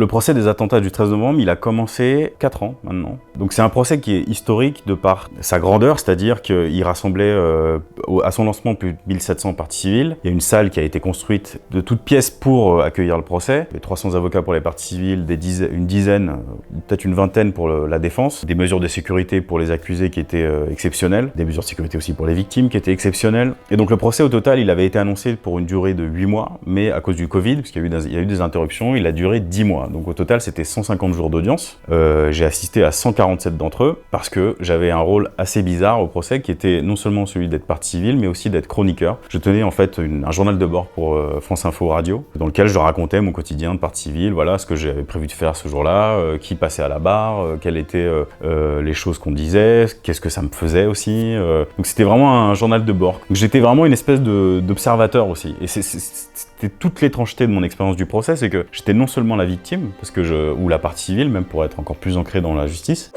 Le procès des attentats du 13 novembre, il a commencé 4 ans maintenant. Donc c'est un procès qui est historique de par sa grandeur, c'est-à-dire qu'il rassemblait à son lancement plus de 1700 parties civiles. Il y a une salle qui a été construite de toutes pièces pour accueillir le procès. Il y a 300 avocats pour les parties civiles, une dizaine, peut-être une vingtaine pour la défense. Des mesures de sécurité pour les accusés qui étaient exceptionnelles. Des mesures de sécurité aussi pour les victimes qui étaient exceptionnelles. Et donc le procès au total, il avait été annoncé pour une durée de 8 mois, mais à cause du Covid, parce qu'il y a eu des interruptions, il a duré 10 mois. Donc au total, c'était 150 jours d'audience. J'ai assisté à 147 d'entre eux parce que j'avais un rôle assez bizarre au procès qui était non seulement celui d'être partie civile, mais aussi d'être chroniqueur. Je tenais en fait un journal de bord pour France Info Radio, dans lequel je racontais mon quotidien de partie civile, voilà ce que j'avais prévu de faire ce jour-là, qui passait à la barre, quelles étaient les choses qu'on disait, qu'est-ce que ça me faisait aussi. Donc c'était vraiment un journal de bord. Donc j'étais vraiment une espèce d'observateur aussi. Et c'était toute l'étrangeté de mon expérience du procès, c'est que j'étais non seulement la victime, ou la partie civile, même pour être encore plus ancré dans la justice,